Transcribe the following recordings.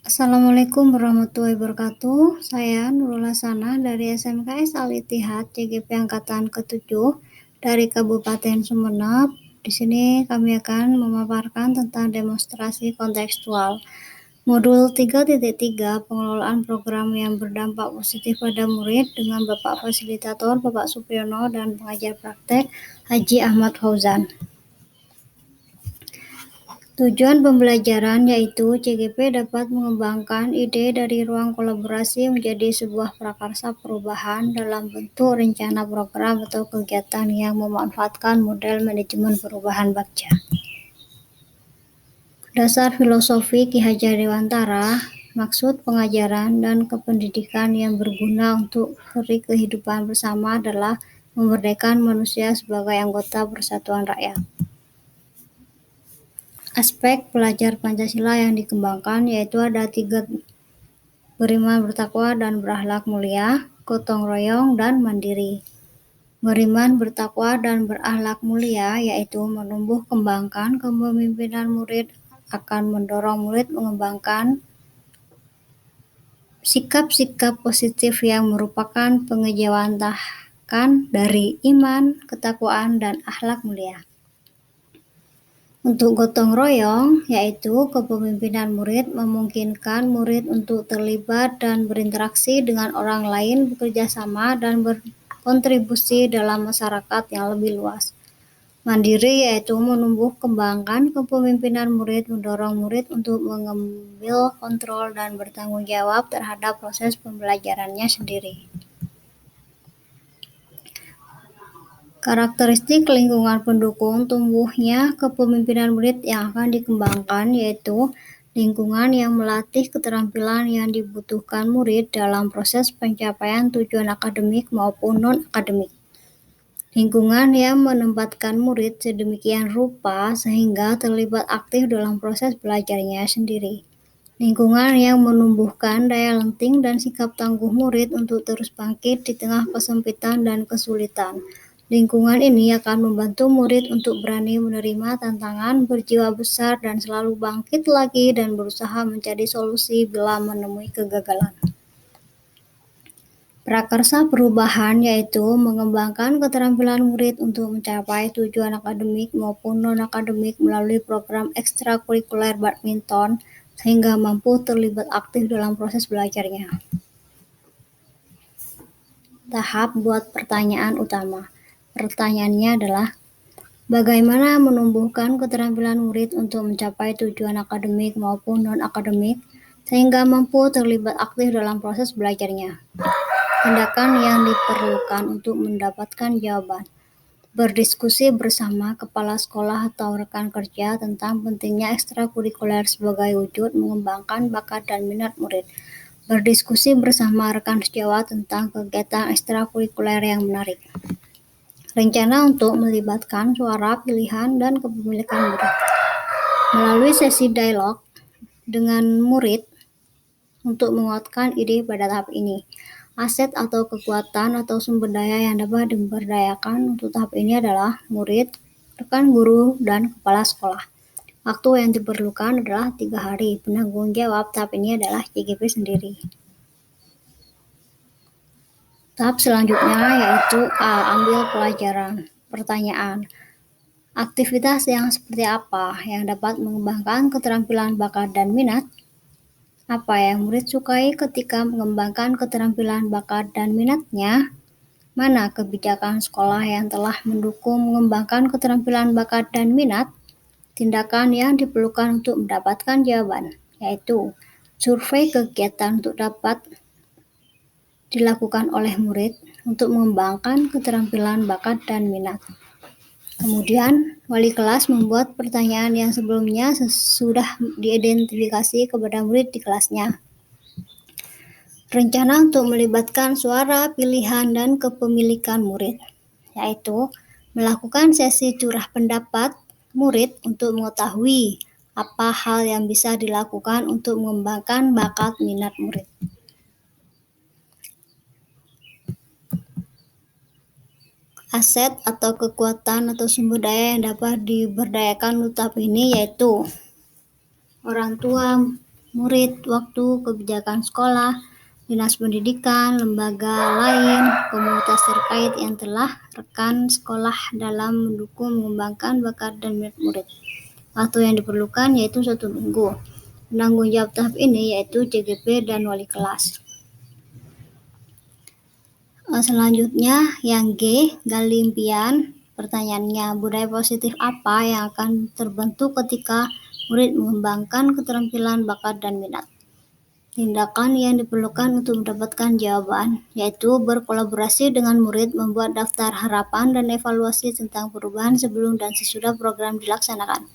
Assalamualaikum warahmatullahi wabarakatuh. Saya Nurul Hasanah dari SMKS Al-Ittihad CGP Angkatan ke-7 dari Kabupaten Sumeneb. Di sini kami akan memaparkan tentang demonstrasi kontekstual. Modul 3.3 pengelolaan program yang berdampak positif pada murid dengan Bapak Fasilitator Bapak Supriyono dan pengajar praktek Haji Ahmad Fauzan. Tujuan pembelajaran yaitu CGP dapat mengembangkan ide dari ruang kolaborasi menjadi sebuah prakarsa perubahan dalam bentuk rencana program atau kegiatan yang memanfaatkan model manajemen perubahan Bagja. Dasar filosofi Ki Hajar Dewantara, maksud pengajaran dan kependidikan yang berguna untuk kehidupan bersama adalah memerdekakan manusia sebagai anggota persatuan rakyat. Aspek pelajar Pancasila yang dikembangkan yaitu ada 3: beriman, bertakwa, dan berakhlak mulia, gotong royong, dan mandiri. Beriman, bertakwa, dan berakhlak mulia yaitu menumbuh kembangkan kepemimpinan murid akan mendorong murid mengembangkan sikap-sikap positif yang merupakan pengejawantahan dari iman, ketakwaan, dan akhlak mulia. Untuk gotong royong, yaitu kepemimpinan murid memungkinkan murid untuk terlibat dan berinteraksi dengan orang lain, bekerja sama, dan berkontribusi dalam masyarakat yang lebih luas. Mandiri yaitu menumbuh kembangkan kepemimpinan murid, mendorong murid untuk mengambil kontrol dan bertanggung jawab terhadap proses pembelajarannya sendiri. Karakteristik lingkungan pendukung tumbuhnya kepemimpinan murid yang akan dikembangkan yaitu lingkungan yang melatih keterampilan yang dibutuhkan murid dalam proses pencapaian tujuan akademik maupun non-akademik. Lingkungan yang menempatkan murid sedemikian rupa sehingga terlibat aktif dalam proses belajarnya sendiri. Lingkungan yang menumbuhkan daya lenting dan sikap tangguh murid untuk terus bangkit di tengah kesempitan dan kesulitan. Lingkungan ini akan membantu murid untuk berani menerima tantangan, berjiwa besar, dan selalu bangkit lagi dan berusaha mencari solusi bila menemui kegagalan. Prakarsa perubahan yaitu mengembangkan keterampilan murid untuk mencapai tujuan akademik maupun non-akademik melalui program ekstrakurikuler badminton sehingga mampu terlibat aktif dalam proses belajarnya. Tahap buat pertanyaan utama. Pertanyaannya adalah, bagaimana menumbuhkan keterampilan murid untuk mencapai tujuan akademik maupun non-akademik sehingga mampu terlibat aktif dalam proses belajarnya? Tindakan yang diperlukan untuk mendapatkan jawaban. Berdiskusi bersama kepala sekolah atau rekan kerja tentang pentingnya ekstrakurikuler sebagai wujud mengembangkan bakat dan minat murid. Berdiskusi bersama rekan sejawat tentang kegiatan ekstrakurikuler yang menarik. Rencana untuk melibatkan suara, pilihan, dan kepemilikan murid. Melalui sesi dialog dengan murid untuk menguatkan ide pada tahap ini. Aset atau kekuatan atau sumber daya yang dapat diberdayakan untuk tahap ini adalah murid, rekan guru, dan kepala sekolah. Waktu yang diperlukan adalah 3 hari. Penanggung jawab tahap ini adalah CGP sendiri. Tahap selanjutnya yaitu A. Ambil pelajaran. Pertanyaan. Aktivitas yang seperti apa yang dapat mengembangkan keterampilan bakat dan minat? Apa yang murid sukai ketika mengembangkan keterampilan bakat dan minatnya? Mana kebijakan sekolah yang telah mendukung mengembangkan keterampilan bakat dan minat? Tindakan yang diperlukan untuk mendapatkan jawaban, yaitu survei kegiatan untuk dapat dilakukan oleh murid untuk mengembangkan keterampilan bakat dan minat. Kemudian, wali kelas membuat pertanyaan yang sebelumnya sudah diidentifikasi kepada murid di kelasnya. Rencana untuk melibatkan suara, pilihan, dan kepemilikan murid, yaitu melakukan sesi curah pendapat murid untuk mengetahui apa hal yang bisa dilakukan untuk mengembangkan bakat minat murid. Aset atau kekuatan atau sumber daya yang dapat diberdayakan untuk tahap ini yaitu orang tua murid, waktu, kebijakan sekolah, dinas pendidikan, lembaga lain, komunitas terkait yang telah rekan sekolah dalam mendukung mengembangkan bakat dan minat murid. Waktu yang diperlukan yaitu 1 minggu. Penanggung jawab tahap ini yaitu CGP dan wali kelas. Selanjutnya yang G, Galimpian. Pertanyaannya, budaya positif apa yang akan terbentuk ketika murid mengembangkan keterampilan, bakat, dan minat? Tindakan yang diperlukan untuk mendapatkan jawaban, yaitu berkolaborasi dengan murid membuat daftar harapan dan evaluasi tentang perubahan sebelum dan sesudah program dilaksanakan.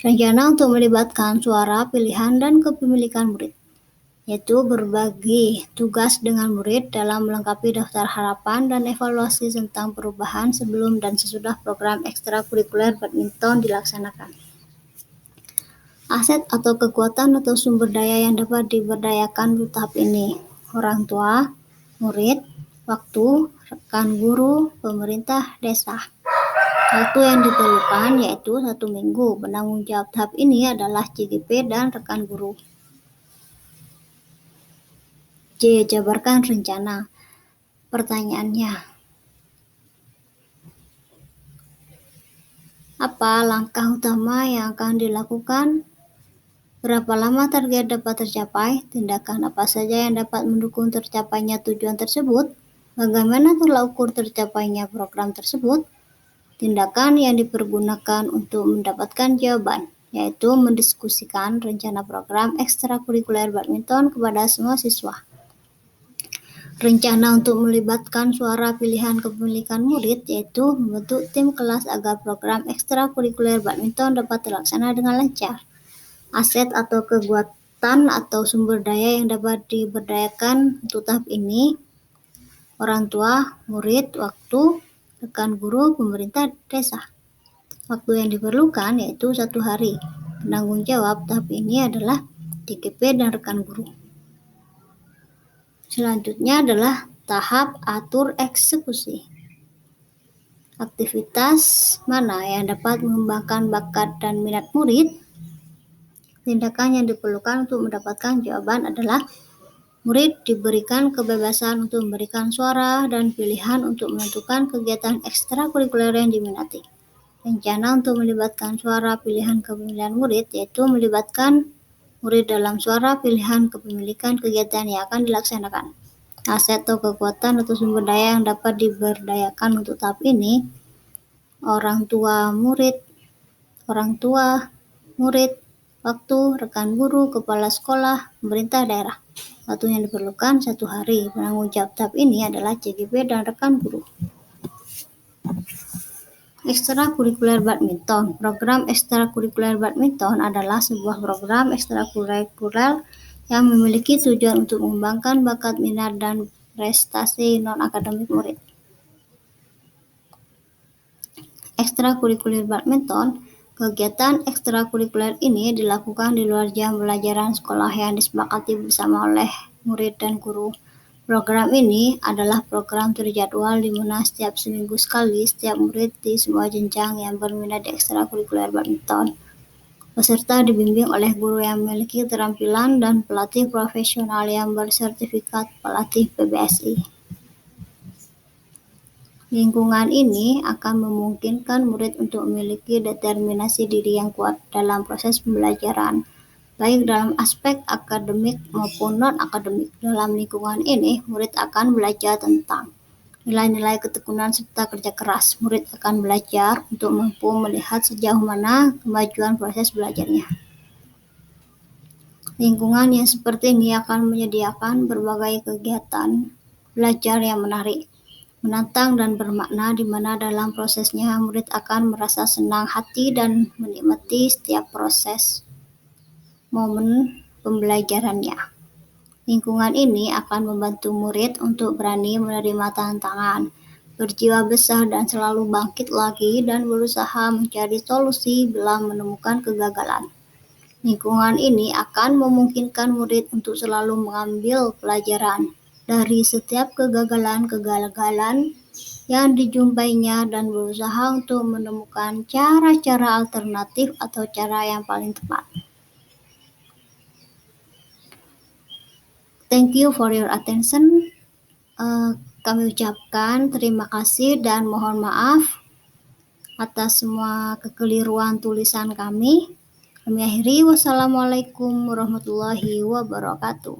Rencana untuk melibatkan suara, pilihan, dan kepemilikan murid, yaitu berbagi tugas dengan murid dalam melengkapi daftar harapan dan evaluasi tentang perubahan sebelum dan sesudah program ekstrakurikuler badminton dilaksanakan. Aset atau kekuatan atau sumber daya yang dapat diberdayakan untuk tahap ini: orang tua, murid, waktu, rekan guru, pemerintah desa. Waktu yang diperlukan yaitu 1 minggu. Penanggung jawab tahap ini adalah CGP dan rekan guru. J. Jabarkan rencana. Pertanyaannya, apa langkah utama yang akan dilakukan? Berapa lama target dapat tercapai? Tindakan apa saja yang dapat mendukung tercapainya tujuan tersebut? Bagaimana tolak ukur tercapainya program tersebut? Tindakan yang dipergunakan untuk mendapatkan jawaban, yaitu mendiskusikan rencana program ekstrakurikuler badminton kepada semua siswa. Rencana untuk melibatkan suara pilihan kepemilikan murid, yaitu membentuk tim kelas agar program ekstrakurikuler badminton dapat terlaksana dengan lancar. Aset atau kekuatan atau sumber daya yang dapat diberdayakan untuk tahap ini: orang tua, murid, waktu, rekan guru, pemerintah desa. Waktu yang diperlukan yaitu 1 hari. Penanggung jawab tahap ini adalah DKP dan rekan guru. Selanjutnya adalah tahap atur eksekusi. Aktivitas mana yang dapat mengembangkan bakat dan minat murid? Tindakan yang diperlukan untuk mendapatkan jawaban adalah murid diberikan kebebasan untuk memberikan suara dan pilihan untuk menentukan kegiatan ekstrakurikuler yang diminati. Rencana untuk melibatkan suara pilihan kepemilikan murid yaitu melibatkan murid dalam suara pilihan kepemilikan kegiatan yang akan dilaksanakan. Aset atau kekuatan atau sumber daya yang dapat diberdayakan untuk tahap ini: orang tua, murid, waktu, rekan guru, kepala sekolah, pemerintah daerah. Waktu yang diperlukan 1 hari. Penanggung jawab tahap ini adalah CGP dan rekan guru. Ekstrakurikuler badminton. Program ekstrakurikuler badminton adalah sebuah program ekstrakurikuler yang memiliki tujuan untuk mengembangkan bakat, minat, dan prestasi non-akademik murid. Ekstrakurikuler badminton. Kegiatan ekstrakurikuler ini dilakukan di luar jam pelajaran sekolah yang disepakati bersama oleh murid dan guru. Program ini adalah program terjadwal di mana setiap seminggu sekali setiap murid di semua jenjang yang berminat di ekstrakurikuler badminton. Peserta dibimbing oleh guru yang memiliki keterampilan dan pelatih profesional yang bersertifikat pelatih PBSI. Lingkungan ini akan memungkinkan murid untuk memiliki determinasi diri yang kuat dalam proses pembelajaran, baik dalam aspek akademik maupun non-akademik. Dalam lingkungan ini, murid akan belajar tentang nilai-nilai ketekunan serta kerja keras. Murid akan belajar untuk mampu melihat sejauh mana kemajuan proses belajarnya. Lingkungan yang seperti ini akan menyediakan berbagai kegiatan belajar yang menarik, menantang, dan bermakna, di mana dalam prosesnya murid akan merasa senang hati dan menikmati setiap proses momen pembelajarannya. Lingkungan ini akan membantu murid untuk berani menerima tantangan, berjiwa besar, dan selalu bangkit lagi dan berusaha mencari solusi bila menemukan kegagalan. Lingkungan ini akan memungkinkan murid untuk selalu mengambil pelajaran dari setiap kegagalan yang dijumpainya dan berusaha untuk menemukan cara-cara alternatif atau cara yang paling tepat. Thank you for your attention. Kami ucapkan terima kasih dan mohon maaf atas semua kekeliruan tulisan kami. Kami akhiri, wassalamualaikum warahmatullahi wabarakatuh.